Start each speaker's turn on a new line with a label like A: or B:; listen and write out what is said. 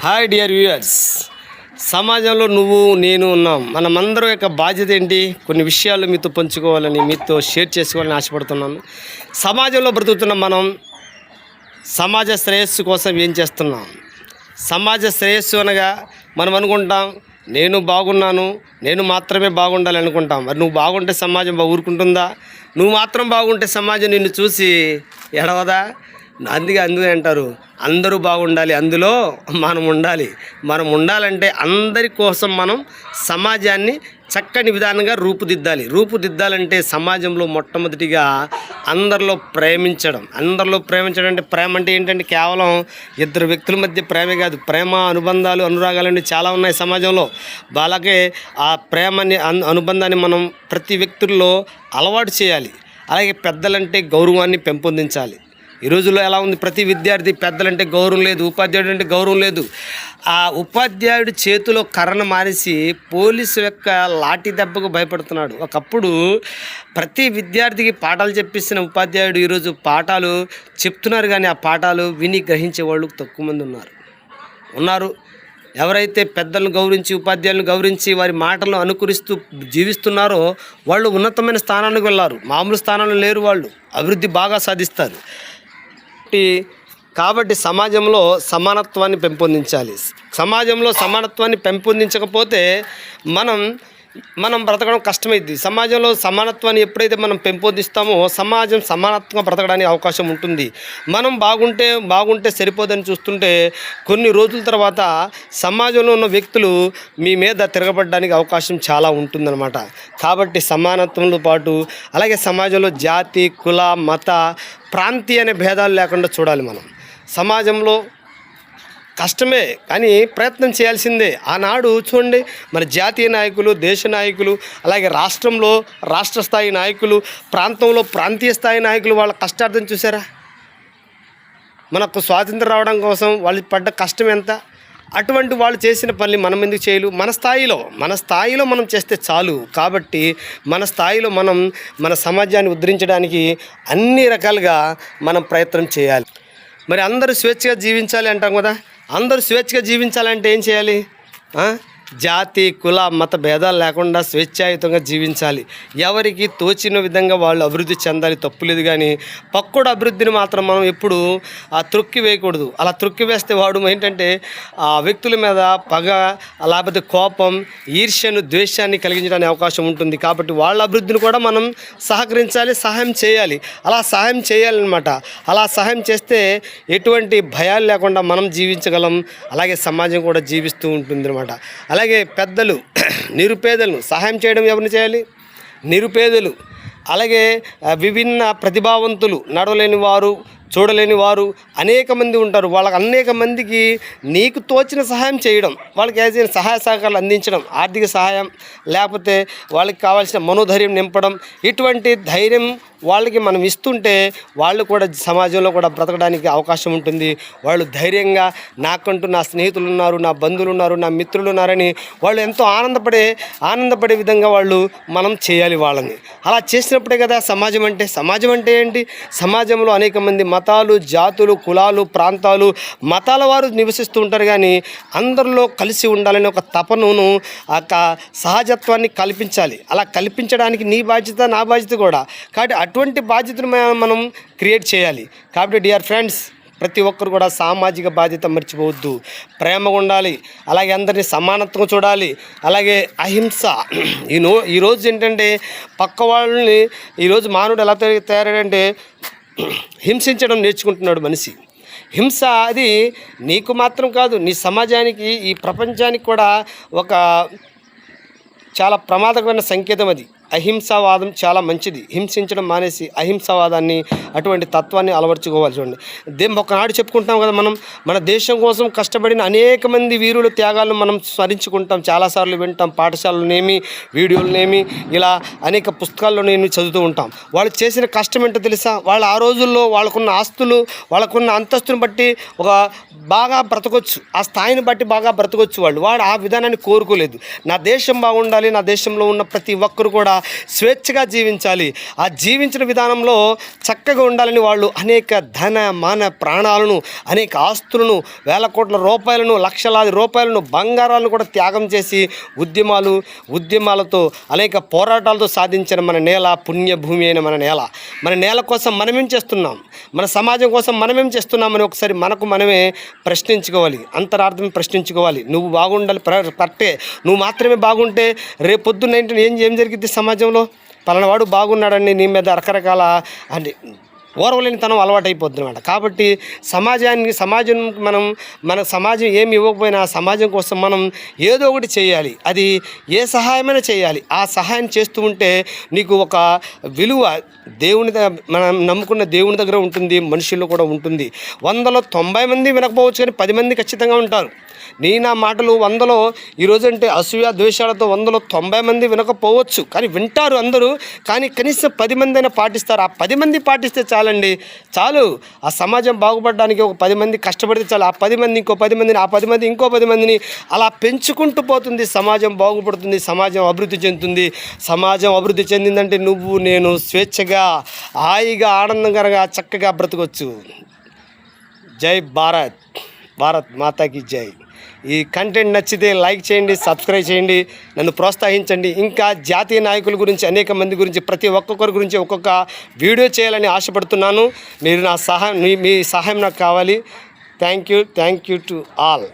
A: Hi dear viewers, సమాజంలో నువ్వు నేను ఉన్నాం. మనమందరం యొక్క బాధ్యత ఏంటి? కొన్ని విషయాలు మీతో పంచుకోవాలని, మీతో షేర్ చేసుకోవాలని ఆశపడుతున్నాను. సమాజంలో బ్రతుకుతున్న మనం సమాజ శ్రేయస్సు కోసం ఏం చేస్తున్నాం? సమాజ శ్రేయస్సు అనగా మనం అనుకుంటాం, నేను బాగున్నాను, నేను మాత్రమే బాగుండాలి అనుకుంటాం. మరి నువ్వు బాగుంటే సమాజం ఊరుకుంటుందా? నువ్వు మాత్రం బాగుంటే సమాజం నిన్ను చూసి ఎడవదా? అందుకే అంటారు, అందరూ బాగుండాలి, అందులో మనం ఉండాలంటే అందరి కోసం మనం సమాజాన్ని చక్కని విధానంగా రూపుదిద్దాలంటే సమాజంలో మొట్టమొదటిగా అందరిలో ప్రేమించడం అంటే ప్రేమ అంటే ఏంటంటే కేవలం ఇద్దరు వ్యక్తుల మధ్య ప్రేమే కాదు, ప్రేమ అనుబంధాలు అనురాగాలు చాలా ఉన్నాయి సమాజంలో. అలాగే ఆ ప్రేమని అనుబంధాన్ని మనం ప్రతి వ్యక్తుల్లో అలవాటు చేయాలి. అలాగే పెద్దలంటే గౌరవాన్ని పెంపొందించాలి. ఈ రోజుల్లో ఎలా ఉంది? ప్రతి విద్యార్థి పెద్దలంటే గౌరవం లేదు, ఉపాధ్యాయుడు అంటే గౌరవం లేదు. ఆ ఉపాధ్యాయుడి చేతిలో కర్రను మానేసి పోలీసు యొక్క లాఠీ దెబ్బకు భయపడుతున్నాడు. ఒకప్పుడు ప్రతి విద్యార్థికి పాఠాలు చెప్పిస్తున్న ఉపాధ్యాయుడు ఈరోజు పాఠాలు చెప్తున్నారు, కానీ ఆ పాఠాలు విని గ్రహించే వాళ్ళు తక్కువ మంది ఉన్నారు. ఎవరైతే పెద్దలను గౌరవించి ఉపాధ్యాయులను గౌరవించి వారి మాటలను అనుకరిస్తూ జీవిస్తున్నారో వాళ్ళు ఉన్నతమైన స్థానానికి వెళ్ళారు. మామూలు స్థానంలో లేరు, వాళ్ళు అభివృద్ధి బాగా సాధిస్తారు. కాబట్టి సమాజంలో సమానత్వాన్ని పెంపొందించాలి. సమాజంలో సమానత్వాన్ని పెంపొందించకపోతే మనం బ్రతకడం కష్టమైంది. సమాజంలో సమానత్వాన్ని ఎప్పుడైతే మనం పెంపొందిస్తామో సమాజం సమానత్వంగా బ్రతకడానికి అవకాశం ఉంటుంది. మనం బాగుంటే సరిపోదని చూస్తుంటే కొన్ని రోజుల తర్వాత సమాజంలో ఉన్న వ్యక్తులు మీ మీద తిరగబడడానికి అవకాశం చాలా ఉంటుందన్నమాట. కాబట్టి సమానత్వంతో పాటు అలాగే సమాజంలో జాతి, కుల, మత, ప్రాంతీయ అనే భేదాలు లేకుండా చూడాలి. మనం సమాజంలో కష్టమే కానీ ప్రయత్నం చేయాల్సిందే. ఆనాడు చూడండి, మన జాతీయ నాయకులు, దేశ నాయకులు, అలాగే రాష్ట్రంలో రాష్ట్ర స్థాయి నాయకులు, ప్రాంతంలో ప్రాంతీయ స్థాయి నాయకులు వాళ్ళ కష్టార్థం చూసారా? మనకు స్వాతంత్రం రావడం కోసం వాళ్ళు పడ్డ కష్టం ఎంత? అటువంటి వాళ్ళు చేసిన పనులు మనం ఎందుకు చేయలు? మన స్థాయిలో మనం చేస్తే చాలు. కాబట్టి మన స్థాయిలో మనం మన సమాజాన్ని ఉద్ధరించడానికి అన్ని రకాలుగా మనం ప్రయత్నం చేయాలి. మరి అందరూ స్వేచ్ఛగా జీవించాలి అంటాం కదా. అందరూ స్వేచ్ఛగా జీవించాలంటే ఏం చేయాలి? జాతి, కుల, మత భేదాలు లేకుండా స్వేచ్ఛాయుతంగా జీవించాలి. ఎవరికి తోచిన విధంగా వాళ్ళు అభివృద్ధి చెందాలి, తప్పులేదు. కానీ పక్కుడు అభివృద్ధిని మాత్రం మనం ఎప్పుడు త్రొక్కి వేయకూడదు. అలా త్రొక్కి వేస్తే వాడు ఏంటంటే ఆ వ్యక్తుల మీద పగ, లేకపోతే కోపం, ఈర్ష్యను, ద్వేషాన్ని కలిగించడానికి అవకాశం ఉంటుంది. కాబట్టి వాళ్ళ అభివృద్ధిని కూడా మనం సహకరించాలి, సహాయం చేయాలి. అలా సహాయం చేయాలన్నమాట. అలా సహాయం చేస్తే ఎటువంటి భయాలు లేకుండా మనం జీవించగలం. అలాగే సమాజం కూడా జీవిస్తూ ఉంటుంది అన్నమాట. అలాగే పెద్దలు నిరుపేదలను సహాయం చేయడం ఎవరిని చేయాలి? నిరుపేదలు. అలాగే విభిన్న ప్రతిభావంతులు, నడవలేని వారు, చూడలేని వారు అనేక మంది ఉంటారు. వాళ్ళకి అనేక మందికి నీకు తోచిన సహాయం చేయడం, వాళ్ళకి ఏదైనా సహాయ సహకారాలు అందించడం, ఆర్థిక సహాయం, లేకపోతే వాళ్ళకి కావాల్సిన మనోధైర్యం నింపడం, ఇటువంటి ధైర్యం వాళ్ళకి మనం ఇస్తుంటే వాళ్ళు కూడా సమాజంలో కూడా బ్రతకడానికి అవకాశం ఉంటుంది. వాళ్ళు ధైర్యంగా నాకంటూ నా స్నేహితులు ఉన్నారు, నా బంధువులు ఉన్నారు, నా మిత్రులు ఉన్నారని వాళ్ళు ఎంతో ఆనందపడే విధంగా మనం చేయాలి వాళ్ళని. అలా చేసినప్పుడే కదా సమాజం అంటే ఏంటి? సమాజంలో అనేక మంది మతాలు, జాతులు, కులాలు, ప్రాంతాలు, మతాల వారు నివసిస్తూ ఉంటారు. కానీ అందరిలో కలిసి ఉండాలని ఒక తపనను, సహజత్వాన్ని కల్పించాలి. అలా కల్పించడానికి నీ బాధ్యత, నా బాధ్యత కూడా. కాబట్టి అటువంటి బాధ్యతను మనం క్రియేట్ చేయాలి. కాబట్టి డియర్ ఫ్రెండ్స్, ప్రతి ఒక్కరు కూడా సామాజిక బాధ్యత మర్చిపోవద్దు. ప్రేమగా ఉండాలి, అలాగే అందరినీ సమానత్వం చూడాలి. అలాగే అహింస. ఈరోజు ఏంటంటే పక్క వాళ్ళని ఈరోజు మానవుడు ఎలా తయారాడంటే హింసించడం నేర్చుకుంటున్నాడు మనిషి. హింస అది నీకు మాత్రం కాదు, నీ సమాజానికి, ఈ ప్రపంచానికి కూడా ఒక చాలా ప్రమాదకరమైన సంకేతం అది. అహింసావాదం చాలా మంచిది. హింసించడం మానేసి అహింసావాదాన్ని, అటువంటి తత్వాన్ని అలవర్చుకోవాలి. చూడండి, ఒకనాడు చెప్పుకుంటాం కదా, మన దేశం కోసం కష్టపడిన అనేక మంది వీరుల త్యాగాలను మనం స్మరించుకుంటాం, చాలాసార్లు వింటాం. పాఠశాలలోనేమి, వీడియోలనేమి, ఇలా అనేక పుస్తకాల్లోనేమి చదువుతూ ఉంటాం. వాళ్ళు చేసిన కష్టం ఏంటో తెలుసా? వాళ్ళు ఆ రోజుల్లో వాళ్ళకున్న ఆస్తులు, వాళ్ళకున్న అంతస్తుని బట్టి బాగా బ్రతకొచ్చు, ఆ స్థాయిని బట్టి బాగా బ్రతకొచ్చు. వాళ్ళు ఆ విధానాన్ని కోరుకోలేదు. నా దేశం బాగుండాలి, నా దేశంలో ఉన్న ప్రతి ఒక్కరు కూడా స్వేచ్ఛగా జీవించాలి. ఆ జీవించిన విధానంలో చక్కగా ఉండాలని వాళ్ళు అనేక ధన మాన ప్రాణాలను, అనేక ఆస్తులను, వేల కోట్ల రూపాయలను, లక్షలాది రూపాయలను, బంగారాలను కూడా త్యాగం చేసి ఉద్యమాలతో అనేక పోరాటాలతో సాధించిన మన నేల, పుణ్యభూమి అయిన మన నేల కోసం మనమేం చేస్తున్నాం, మన సమాజం కోసం మనమేం చేస్తున్నామని ఒకసారి మనకు మనమే ప్రశ్నించుకోవాలి. అంతరార్థం ప్రశ్నించుకోవాలి. నువ్వు బాగుండాలి, కరెక్టే. నువ్వు మాత్రమే బాగుంటే రేపొద్దున ఏం జరిగింది సమాజంలో? పలానావాడు బాగున్నాడని నీ మీద రకరకాల అంటే ఓర్వలేనితనం అలవాటైపోద్ది అనమాట. కాబట్టి మన సమాజం ఏమి ఇవ్వకపోయినా సమాజం కోసం మనం ఏదో ఒకటి చేయాలి. అది ఏ సహాయమైనా చేయాలి. ఆ సహాయం చేస్తూ ఉంటే నీకు ఒక విలువ మనం నమ్ముకున్న దేవుని దగ్గర ఉంటుంది, మనుషుల్లో కూడా ఉంటుంది. 100లో 90 మంది వినకపోవచ్చు, కానీ 10 మంది ఖచ్చితంగా ఉంటారు. నా మాటలు 100లో ఈరోజు అంటే అసూయ ద్వేషాలతో 100లో 90 మంది వినకపోవచ్చు, కానీ వింటారు అందరూ. కానీ కనీసం 10 మంది అయినా పాటిస్తారు. ఆ 10 మంది పాటిస్తే చాలండి, చాలు. ఆ సమాజం బాగుపడడానికి ఒక 10 మంది కష్టపడితే చాలు. ఆ 10 మంది ఇంకో 10 మందిని, ఆ 10 మంది ఇంకో 10 మందిని అలా పెంచుకుంటూ పోతుంది. సమాజం బాగుపడుతుంది, సమాజం అభివృద్ధి చెందుతుంది. సమాజం అభివృద్ధి చెందిందంటే నువ్వు నేను స్వేచ్ఛగా, హాయిగా, ఆనందకరంగా, చక్కగా బ్రతకొచ్చు. జై భారత్, భారత్ మాతాకి జై. ఈ కంటెంట్ నచ్చితే లైక్ చేయండి, సబ్స్క్రైబ్ చేయండి, నన్ను ప్రోత్సహించండి. ఇంకా జాతీయ నాయకుల గురించి, అనేక మంది గురించి, ప్రతి ఒక్కొక్కరి గురించి ఒక్కొక్క వీడియో చేయాలని ఆశపడుతున్నాను. మీ సహాయం నాకు కావాలి. Thank you to all.